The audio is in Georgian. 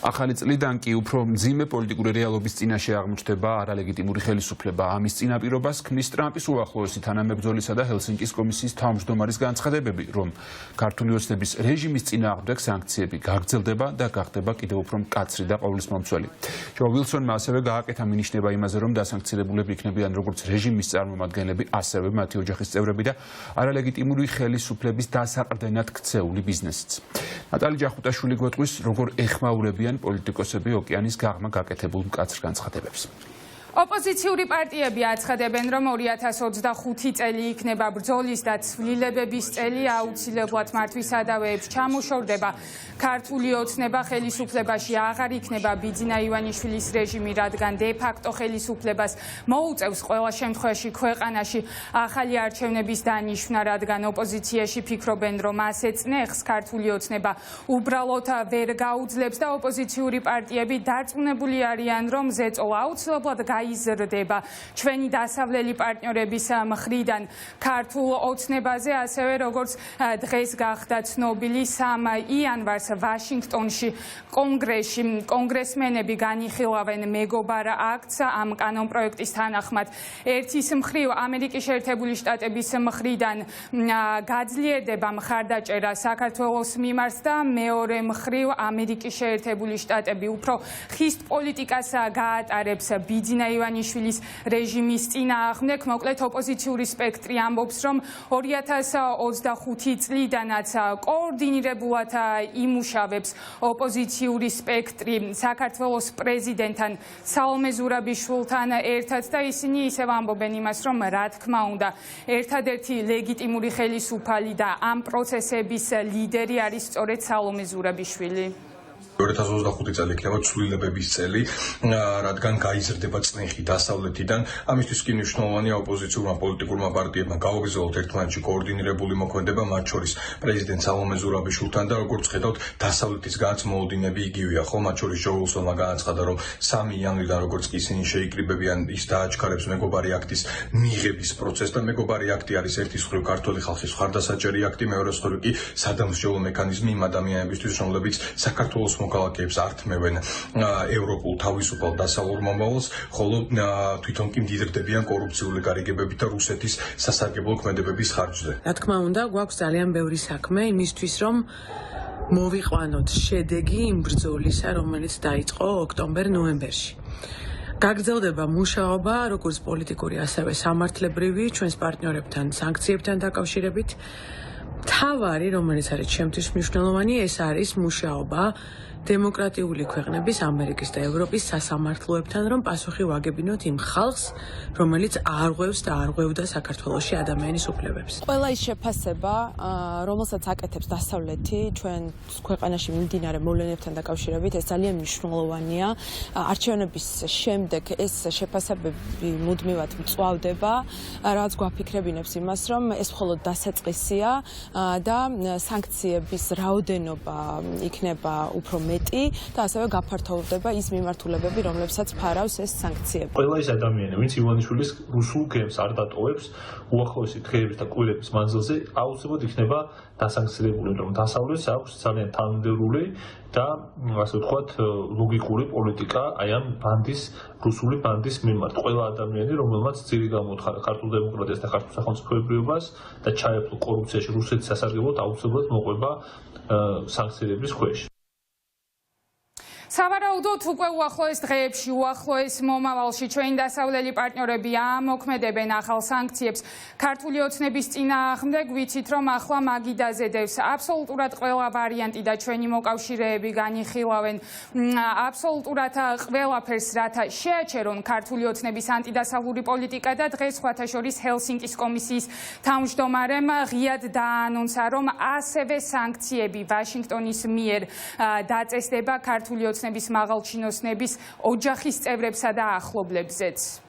ახალი წლიდან კი უფრო მძიმე პოლიტიკური რეალობის წინაშე აღმოჩნდება არალეგიტიმური ხელისუფლება. ამის წინაპირობას ქმნის ტრამპის უახლოესი თანამებრძოლისა და ჰელსინკის კომისიის თავმჯდომარის განცხადებები, რომ ქართული ოცნების რეჟიმის წინააღმდეგ სანქციები გაგრძელდება და გახდება კიდევ უფრო მკაცრი და ყოვლისმომცველი. ჯო ვილსონმა ასევე გააკეთა მინიშნება იმაზე, რომ დასანქცირებულები იქნებიან როგორც რეჟიმის წარმომადგენლები, ასევე მათი ოჯახის წევრები და არალეგიტიმური ხელისუფლების დასაყრდენად ქცეული ბიზნესიც. ნატალი ჯახუტაშვილი გვეტყვის, როგორ ეხმაურებიან პოლიტიკოსები ოკეანის გაღმა გაკეთებულ მკაცრ განცხადებებს. ოპოზიციური პარტიები აცხადებენ, რომ 2025 წელი იქნება ბრძოლის და ცვლილებების წელი, აუცილებლად მართვის სადავეებს ჩამოშორდება. ქართული ოცნება ხელისუფლებაში აღარ იქნება ბიძინა ივანიშვილის რეჟიმი, რადგან დე-ფაქტო ხელისუფლებას მოუწევს ყველა შემთხვევაში ქვეყანაში ახალი არჩევნების დანიშვნა, რადგან ოპოზიციაში ფიქრობენ, რომ ასე წნეხს ქართული ოცნება უბრალოდ ვერ გაუძლებს და ოპოზიციური პარტიები დარწმუნებული არიან, რომ ზეწოლა აუცილებლად გაიზრდება ჩვენი დასავლელი პარტნიორების მხრიდან ქართულ ოცნებაზე, ასევე როგორც დღეს გახდა ცნობილი 3 იანვარს ვაშინგტონში კონგრესში კონგრესმენები განიხილავენ მეგობარ აქტს ამ კანონპროექტის თანახმად. ერთის მხრივ ამერიკის შეერთებული შტატების მხრიდან გაძლიერდება მხარდაჭერა საქართველოს მიმართ და მეორე მხრივ ამერიკის შეერთებული შტატები უფრო ხისტ პოლიტიკას გაატარებს ბიძინა ივანიშვილის რეჟიმის წინააღმდეგ. მოკლედ ოპოზიციური სპექტრი ამბობს, რომ 2025 წლიდანაც კოორდინირებულად იმუშავებს ოპოზიციური სპექტრი საქართველოს პრეზიდენტთან სალომე ზურაბიშვილთან ერთად და ისინი ისევ ამბობენ იმას, რომ რა თქმა უნდა ერთადერთი ლეგიტიმური ხელისუფალი და ამ პროცესების ლიდერი არის სწორედ სალომე ზურაბიშვილი. 2025 წელი იქნება ცვლილებების წელი, რადგან გაიზრდება წნეხი დასავლეთიდან. ამისთვის კი მნიშვნელოვანია ოპოზიციურმა პოლიტიკურმა პარტიებმა გაუგრძელოთ ერთმანეთში კოორდინირებული მოქმედება, მათ შორის პრეზიდენტ სალომე ზურაბიშვილთან და როგორც ხედავთ, დასავლეთისგანაც მოუდინები იგივეა, ხო? მათ შორის ჯო ვილსონმა განაცხადა, რომ 3 იანვრიდან როგორც კი ისინი შეიკრიბებიან, ის დააჩქარებს მეგობარი აქტის მიღების პროცესს და მეგობარი აქტი არის ერთის მხრივ ქართული ხალხის მხარდასაჭერი აქტი, მეორე მხრივ კი სადამსჯელო მექანიზმი იმ ადამიანებისთვის, რომლებიც საქართველოს მოქალაქეებს ართმევენ ევროპულ თავისუფალ დასავლურ მომავალს, ხოლო თვითონ კი მდიდრდებიან კორუფციული გარიგებებით და რუსეთის სასარგებლო ქმედებების ხარჯზე. რა თქმა უნდა, გვაქვს ძალიან ბევრი საქმე იმისთვის, რომ მოვიყვანოთ შედეგი იმ ბრძოლისა, რომელიც დაიწყო ოქტომბერ-ნოემბერში. გაგრძელდება მუშაობა, როგორც პოლიტიკური, ასევე სამართლებრივი, ჩვენს პარტნიორებთან სანქციებთან დაკავშირებით. თავარი, რომელიც არის ჩემთვის მნიშვნელოვანი, ეს არის მუშაობა დემოკრატიული ქვეყნების, ამერიკის და ევროპის სასამართლოებთან, რომ პასუხი ვაგებინოთ იმ ხალხს, რომელიც არღვევს და არღვევდა საქართველოში ადამიანის უფლებებს. ყველა ის შეფასება, რომელსაც აკეთებს დასავლეთი ჩვენ ქვეყანაში მიმდინარე მოვლენებთან დაკავშირებით, ეს ძალიან მნიშვნელოვანია. არჩევნების შემდეგ ეს შეფასებები მუდმივად მწვავდება, რაც გვაფიქრებინებს იმას, რომ ეს მხოლოდ დასაწყისია და სანქციების რაოდენობა იქნება უფრო მეტი და ასევე გაფართოვდება ის მიმართულებები, რომლებსაც ფარავს ეს სანქციები. ყველა ის ადამიანი, ვინც ივანიშვილის რუსულ გემს არ დატოვებს, უახლოესი დღეების და კვირების მანძილზე აუცილებლად იქნება დასანქცირებული, რომ დასავლეთს აქვს ძალიან თანმიმდევრული და ასე ვთქვათ, ლოგიკური პოლიტიკა აი ამ რუსული ბანდის მიმართ. ყველა ადამიანი, რომელმაც ძირი გამოუთხა ქართულ დემოკრატიას და ქართულ სახელმწიფოებრიობას და ჩაეფლო კორუფციაში რუსეთის სასარგებლოდ, აუცილებლად მოყვება სანქციების ქვეშ. სავარაუდოდ უკვე უახლოეს დღეებში, უახლოეს მომავალში ჩვენი დასავლელი პარტნიორები ამოქმედებენ ახალ სანქციებს ქართული ოცნების წინააღმდეგ. ვიცით, რომ ახლა მაგიდაზე დევს აბსოლუტურად ყველა ვარიანტი და ჩვენი მოკავშირეები განიხილავენ აბსოლუტურად ყველაფერს, რათა შეაჩერონ ქართული ოცნების ანტიდასავლური პოლიტიკა და დღეს სხვათა შორის ჰელსინკის კომისიის თავმჯდომარემ ღიად დაანონსა, რომ ასევე სანქციები ვაშინგტონის მიერ დაწესდება ქართული ოცნების მაღალჩინოსნების ოჯახის წევრებსა და ახლობლებზეც.